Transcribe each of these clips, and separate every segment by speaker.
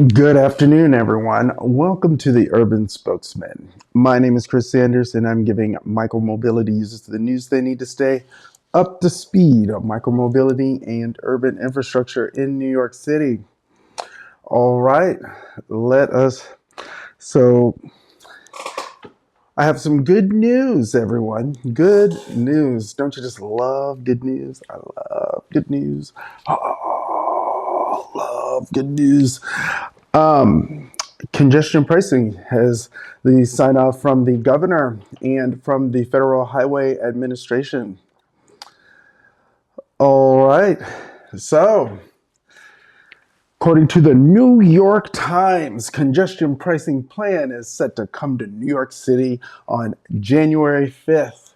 Speaker 1: Good afternoon, everyone. Welcome to the Urban Spokesman. My name is Chris Sanders, and I'm giving micromobility users the news they need to stay up to speed on micromobility and urban infrastructure in New York City. All right, let us. So, I have some good news, everyone. Good news. Don't you just love good news? I love good news. Oh, love good news. Um, Congestion pricing has the sign off from the governor and from the Federal Highway Administration. All right. So, according to the New York Times, congestion pricing plan is set to come to New York City on January 5th.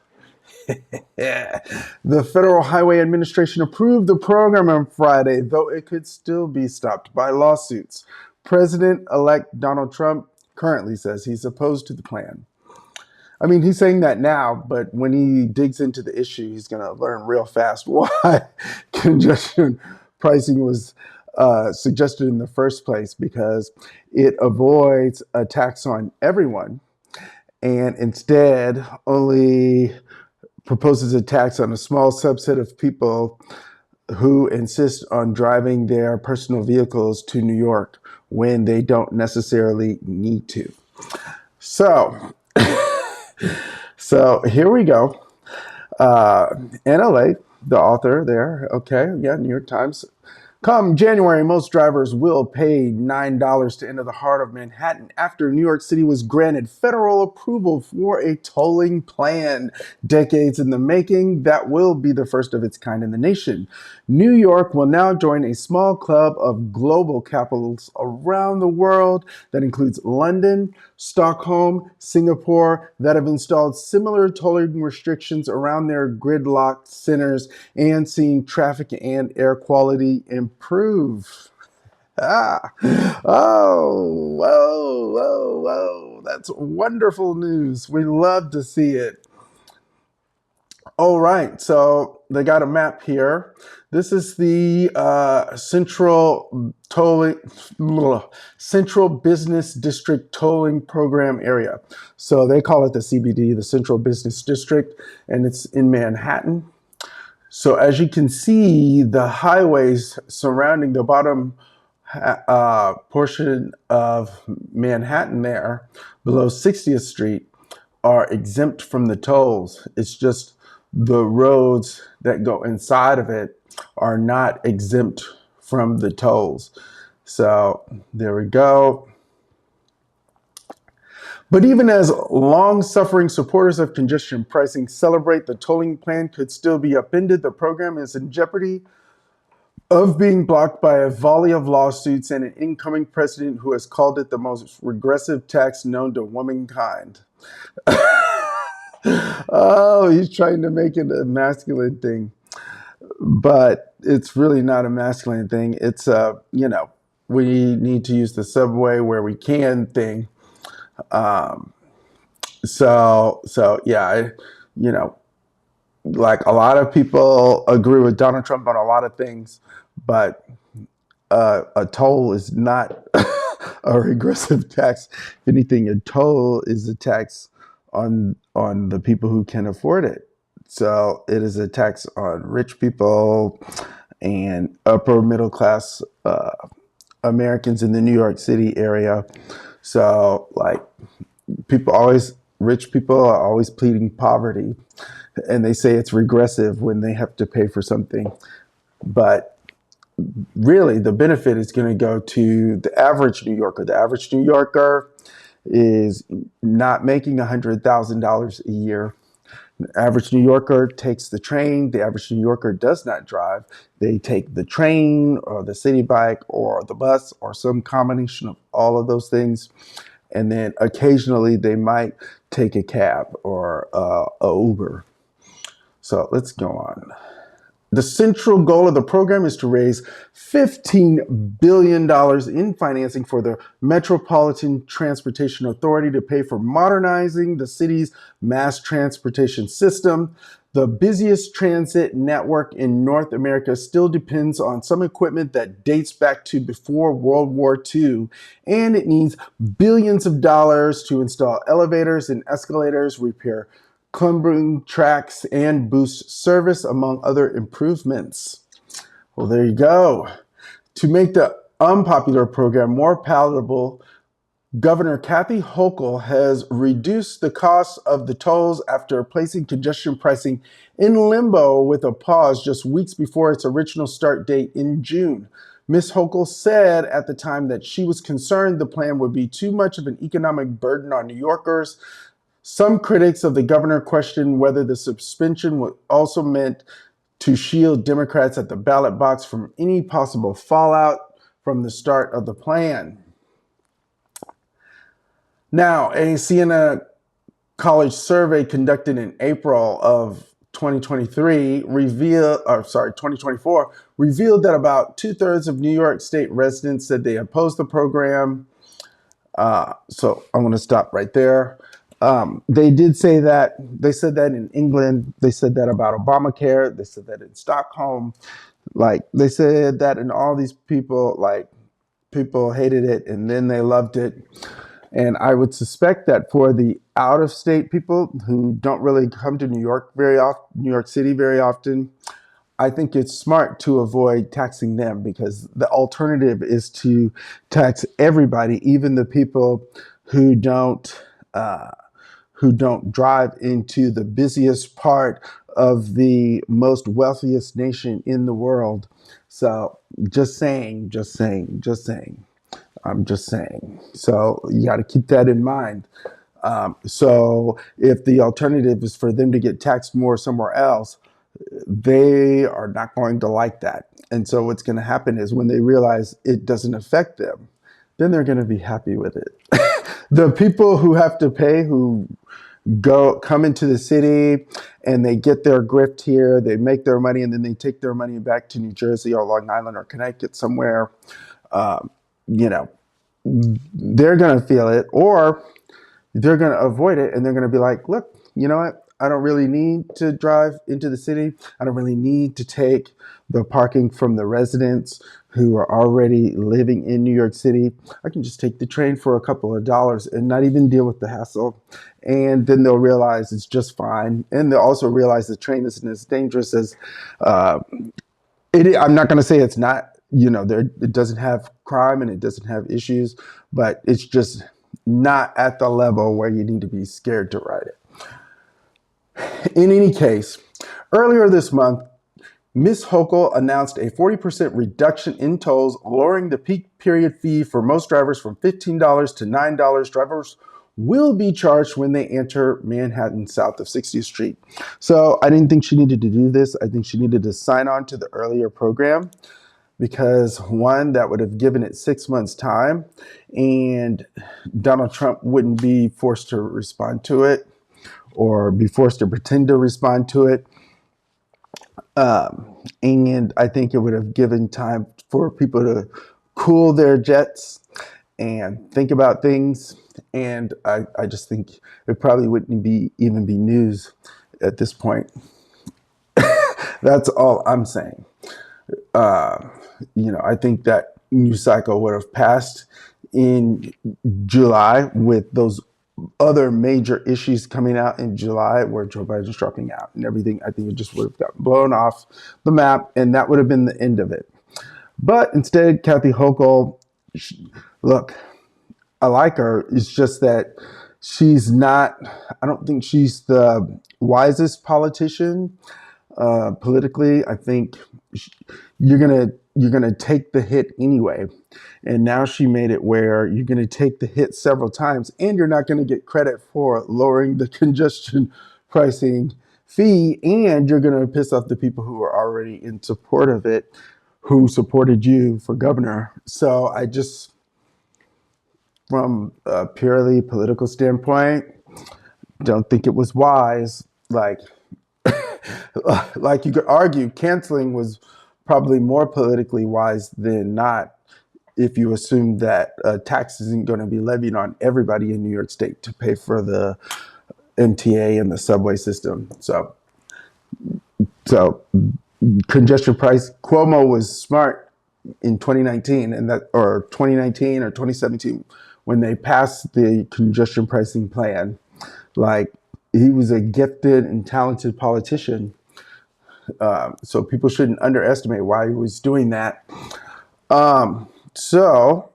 Speaker 1: Yeah. The Federal Highway Administration approved the program on Friday, though it could still be stopped by lawsuits. President-elect Donald Trump currently says he's opposed to the plan. I mean, he's saying that now, but when he digs into the issue, he's going to learn real fast why congestion pricing was suggested in the first place, because it avoids a tax on everyone and instead only proposes a tax on a small subset of people who insist on driving their personal vehicles to New York when they don't necessarily need to. So, so here we go. NLA, the author there, okay, yeah, New York Times. Come January, most drivers will pay $9 to enter the heart of Manhattan after New York City was granted federal approval for a tolling plan. Decades in the making, that will be the first of its kind in the nation. New York will now join a small club of global capitals around the world that includes London, Stockholm, Singapore, that have installed similar tolling restrictions around their gridlocked centers and seen traffic and air quality improve. Ah, oh, whoa, whoa, whoa. That's wonderful news. We love to see it. All right, so they got a map here. This is the Central Business District Tolling Program area. So they call it the CBD, the Central Business District, and it's in Manhattan. So as you can see, the highways surrounding the bottom portion of Manhattan there, below 60th Street, are exempt from the tolls. It's just the roads that go inside of it are not exempt from the tolls. So there we go. But even as long-suffering supporters of congestion pricing celebrate the tolling plan could still be upended, the program is in jeopardy of being blocked by a volley of lawsuits and an incoming president who has called it the most regressive tax known to womankind. Oh, he's trying to make it a masculine thing, but it's really not a masculine thing. It's we need to use the subway where we can thing. Um, so yeah, like a lot of people agree with Donald Trump on a lot of things, but a toll is not a regressive tax. If anything, a toll is a tax on the people who can afford it. So it is a tax on rich people and upper middle class Americans in the New York City area. So like rich people are always pleading poverty, and they say it's regressive when they have to pay for something. But really, the benefit is going to go to the average New Yorker. The average New Yorker is not making $100,000 a year. The average New Yorker takes the train. The average New Yorker does not drive. They take the train or the city bike or the bus or some combination of all of those things. And then occasionally they might take a cab or a Uber. So let's go on. The central goal of the program is to raise $15 billion in financing for the Metropolitan Transportation Authority to pay for modernizing the city's mass transportation system. The busiest transit network in North America still depends on some equipment that dates back to before World War II, and it needs billions of dollars to install elevators and escalators, repair clumbering tracks, and boost service, among other improvements. Well, there you go. To make the unpopular program more palatable, Governor Kathy Hochul has reduced the cost of the tolls after placing congestion pricing in limbo with a pause just weeks before its original start date in June. Ms. Hochul said at the time that she was concerned the plan would be too much of an economic burden on New Yorkers. Some critics of the governor questioned whether the suspension was also meant to shield Democrats at the ballot box from any possible fallout from the start of the plan. Now, a Siena College survey conducted in April of 2024 revealed that about 2/3 of New York State residents said they opposed the program. So I'm going to stop right there. They did say that. They said that in England. They said that about Obamacare. They said that in Stockholm. Like, they said that in all these people, like, people hated it and then they loved it. And I would suspect that for the out-of-state people who don't really come to New York City very often, I think it's smart to avoid taxing them, because the alternative is to tax everybody, even the people who don't drive into the busiest part of the most wealthiest nation in the world. So just saying. I'm just saying. So you got to keep that in mind. So if the alternative is for them to get taxed more somewhere else, they are not going to like that. And so what's going to happen is, when they realize it doesn't affect them, then they're going to be happy with it. The people who have to pay, who come into the city and they get their grift here, they make their money, and then they take their money back to New Jersey or Long Island or Connecticut somewhere, you know, they're going to feel it, or they're going to avoid it, and they're going to be like, look, you know what? I don't really need to drive into the city. I don't really need to take the parking from the residents who are already living in New York City. I can just take the train for a couple of dollars and not even deal with the hassle. And then they'll realize it's just fine. And they'll also realize the train isn't as dangerous as I'm not going to say it's not. It doesn't have crime and it doesn't have issues, but it's just not at the level where you need to be scared to ride it. In any case, earlier this month, Ms. Hochul announced a 40% reduction in tolls, lowering the peak period fee for most drivers from $15 to $9. Drivers will be charged when they enter Manhattan south of 60th Street. So I didn't think she needed to do this. I think she needed to sign on to the earlier program, because, one, that would have given it 6 months' time, and Donald Trump wouldn't be forced to respond to it or be forced to pretend to respond to it. And I think it would have given time for people to cool their jets and think about things. And I just think it probably wouldn't even be news at this point. That's all I'm saying. I think that news cycle would have passed in July, with those other major issues coming out in July, where Joe Biden's dropping out and everything. I think it just would have gotten blown off the map, and that would have been the end of it. But instead, Kathy Hochul, look, I like her. It's just that I don't think she's the wisest politician politically. I think you're gonna take the hit anyway, and now she made it where you're gonna take the hit several times, and you're not gonna get credit for lowering the congestion pricing fee, and you're gonna piss off the people who are already in support of it, who supported you for governor. So I just, from a purely political standpoint, don't think it was wise. Like you could argue, canceling was probably more politically wise than not, if you assume that tax isn't going to be levied on everybody in New York State to pay for the MTA and the subway system. So So congestion price, Cuomo was smart in 2019 or 2019 or 2017 when they passed the congestion pricing plan. Like, he was a gifted and talented politician. So people shouldn't underestimate why he was doing that. So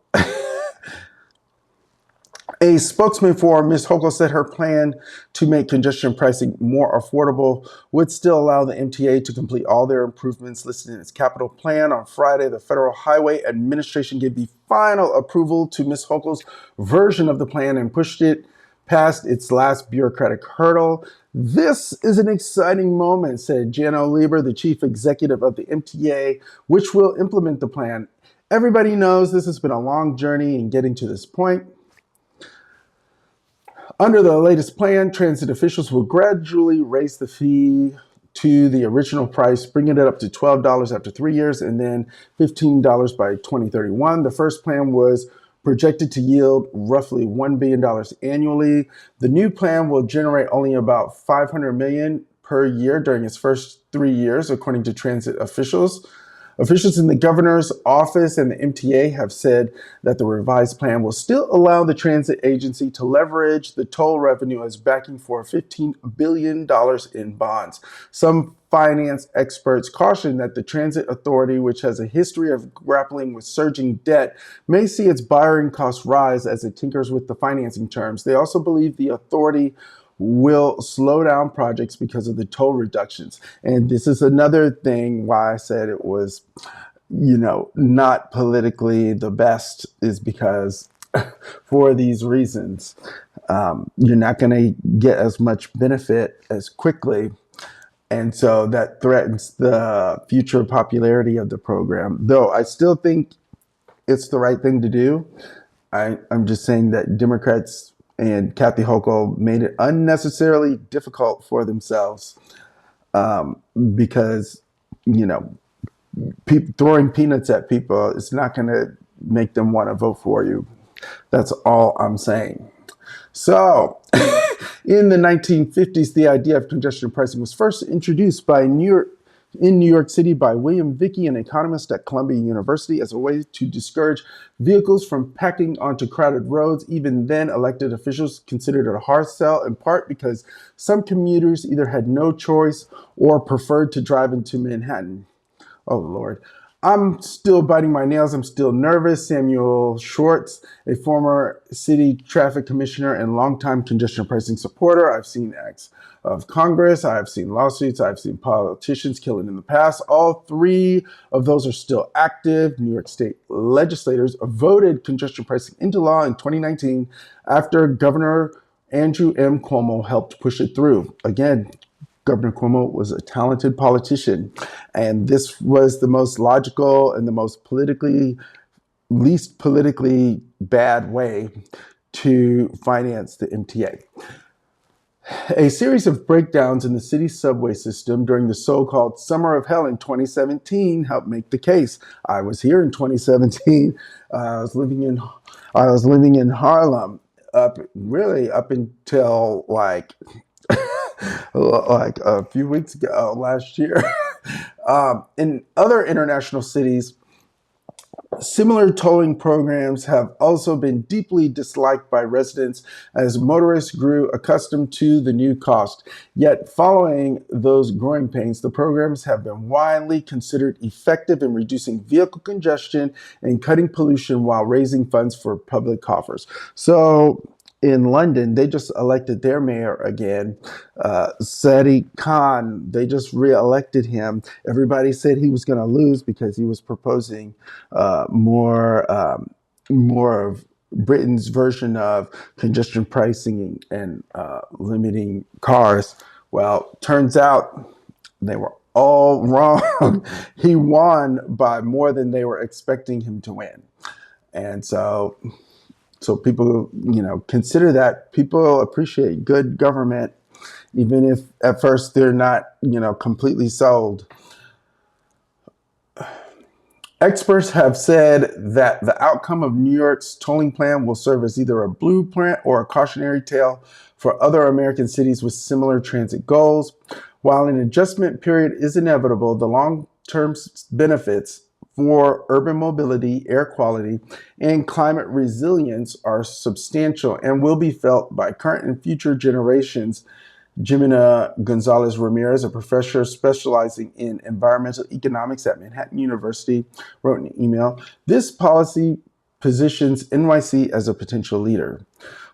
Speaker 1: a spokesman for Ms. Hochul said her plan to make congestion pricing more affordable would still allow the MTA to complete all their improvements listed in its capital plan. On Friday, the Federal Highway Administration gave the final approval to Ms. Hochul's version of the plan and pushed it past its last bureaucratic hurdle. This is an exciting moment, said Jano Lieber, the chief executive of the MTA, which will implement the plan. Everybody knows this has been a long journey in getting to this point. Under the latest plan, transit officials will gradually raise the fee to the original price, bringing it up to $12 after 3 years and then $15 by 2031. The first plan was projected to yield roughly $1 billion annually. The new plan will generate only about $500 million per year during its first 3 years, according to transit officials. Officials in the governor's office and the MTA have said that the revised plan will still allow the transit agency to leverage the toll revenue as backing for $15 billion in bonds. Some finance experts caution that the transit authority, which has a history of grappling with surging debt, may see its borrowing costs rise as it tinkers with the financing terms. They also believe the authority will slow down projects because of the toll reductions. And this is another thing why I said it was, not politically the best, is because for these reasons, you're not going to get as much benefit as quickly. And so that threatens the future popularity of the program. Though I still think it's the right thing to do. I'm just saying that Democrats and Kathy Hochul made it unnecessarily difficult for themselves, because, throwing peanuts at people is not going to make them want to vote for you. That's all I'm saying. So, in the 1950s, the idea of congestion pricing was first introduced in New York City by William Vicky, an economist at Columbia University, as a way to discourage vehicles from packing onto crowded roads. Even then, elected officials considered it a hard sell, in part because some commuters either had no choice or preferred to drive into Manhattan. Oh, Lord. I'm still biting my nails. I'm still nervous. Samuel Schwartz, a former city traffic commissioner and longtime congestion pricing supporter. I've seen acts of Congress. I've seen lawsuits. I've seen politicians killed in the past. All three of those are still active. New York State legislators voted congestion pricing into law in 2019 after Governor Andrew M. Cuomo helped push it through. Again, Governor Cuomo was a talented politician, and this was the most logical and the least politically bad way to finance the MTA. A series of breakdowns in the city's subway system during the so-called Summer of Hell in 2017 helped make the case. I was here in 2017. I was living in Harlem up until like a few weeks ago, last year. In other international cities, similar tolling programs have also been deeply disliked by residents as motorists grew accustomed to the new cost. Yet, following those growing pains, the programs have been widely considered effective in reducing vehicle congestion and cutting pollution while raising funds for public coffers. So, in London, they just elected their mayor again, Sadiq Khan. They just re-elected him. Everybody said he was going to lose because he was proposing more of Britain's version of congestion pricing and limiting cars. Well, turns out they were all wrong. He won by more than they were expecting him to win. And so people, consider that. People appreciate good government, even if at first they're not, completely sold. Experts have said that the outcome of New York's tolling plan will serve as either a blueprint or a cautionary tale for other American cities with similar transit goals. While an adjustment period is inevitable, the long-term benefits for urban mobility, air quality, and climate resilience are substantial and will be felt by current and future generations. Jimena Gonzalez Ramirez, a professor specializing in environmental economics at Manhattan University, wrote in an email, "This policy positions NYC as a potential leader.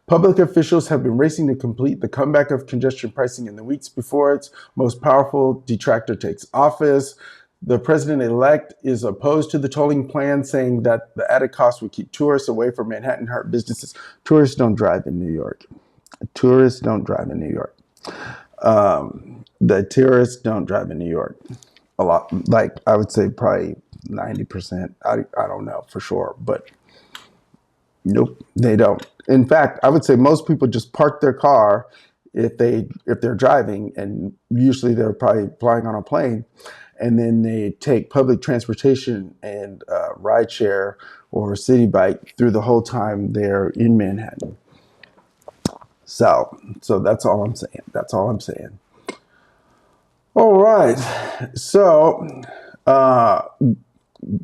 Speaker 1: Public officials have been racing to complete the comeback of congestion pricing in the weeks before its most powerful detractor takes office. The president-elect is opposed to the tolling plan, saying that the added cost would keep tourists away from Manhattan, hurt businesses. Tourists don't drive in New York. Tourists don't drive in New York. The tourists don't drive in New York a lot. Like, I would say probably 90%. I don't know for sure, but nope, they don't. In fact, I would say most people just park their car if they're driving, and usually they're probably flying on a plane, and then they take public transportation and rideshare or city bike through the whole time they're in Manhattan. So that's all I'm saying. That's all I'm saying. All right. So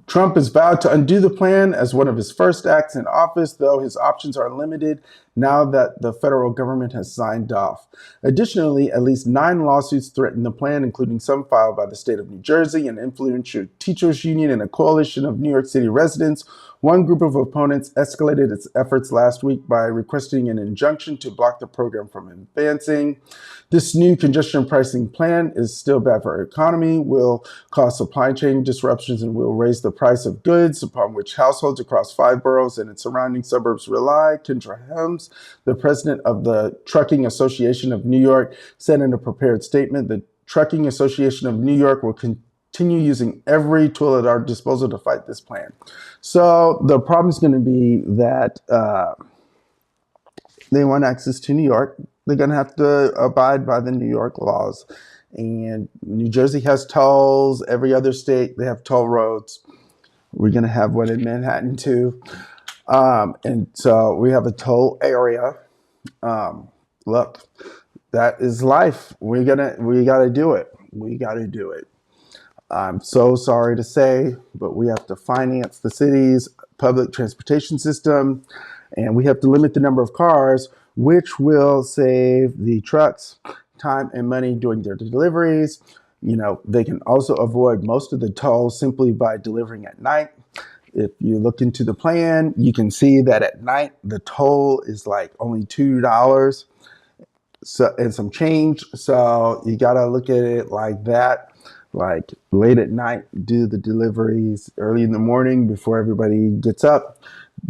Speaker 1: Trump has vowed to undo the plan as one of his first acts in office, though his options are limited now that the federal government has signed off. Additionally, at least 9 lawsuits threaten the plan, including some filed by the state of New Jersey, an influential teachers union, and a coalition of New York City residents. One group of opponents escalated its efforts last week by requesting an injunction to block the program from advancing. This new congestion pricing plan is still bad for our economy, will cause supply chain disruptions, and will raise the price of goods upon which households across 5 boroughs and its surrounding suburbs rely. Kendra Helms, the president of the Trucking Association of New York, said in a prepared statement, the Trucking Association of New York will continue using every tool at our disposal to fight this plan. So the problem is going to be that they want access to New York. They're going to have to abide by the New York laws. And New Jersey has tolls. Every other state, they have toll roads. We're going to have one in Manhattan too. And so we have a toll area. Look, that is life. We got to do it. We got to do it. I'm so sorry to say, but we have to finance the city's public transportation system, and we have to limit the number of cars, which will save the trucks time and money doing their deliveries. You know, they can also avoid most of the tolls simply by delivering at night. If you look into the plan, you can see that at night, the toll is like only $2 and some change. So you got to look at it like that. Like late at night, do the deliveries early in the morning before everybody gets up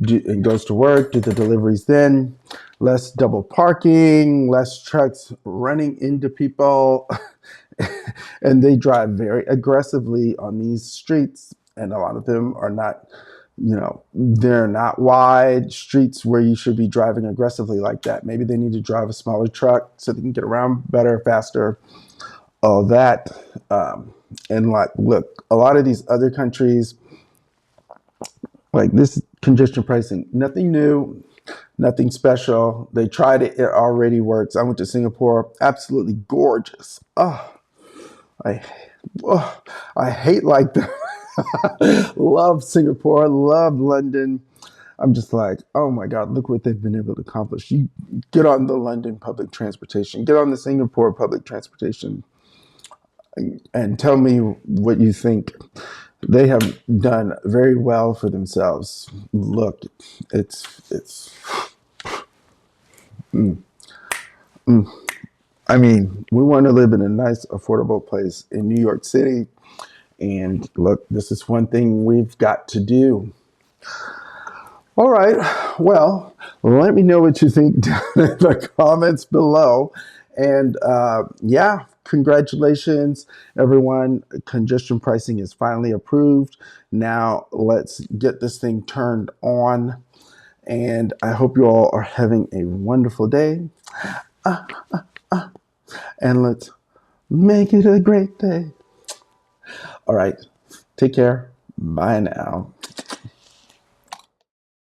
Speaker 1: and goes to work, do the deliveries then. Less double parking, less trucks running into people. And they drive very aggressively on these streets. And a lot of them are not, they're not wide streets where you should be driving aggressively like that. Maybe they need to drive a smaller truck so they can get around better, faster. All that. And like, look, a lot of these other countries, like this congestion pricing, nothing new, nothing special. They tried it. It already works. I went to Singapore. Absolutely gorgeous. I hate like that. Love Singapore. Love London. I'm just like, oh my God, look what they've been able to accomplish. You get on the London public transportation, get on the Singapore public transportation, and tell me what you think. They have done very well for themselves. Look, it's. I mean, we want to live in a nice, affordable place in New York City. And look, this is one thing we've got to do. All right. Well, let me know what you think down in the comments below. And yeah, congratulations, everyone. Congestion pricing is finally approved. Now let's get this thing turned on. And I hope you all are having a wonderful day. And let's make it a great day. All right. Take care. Bye now.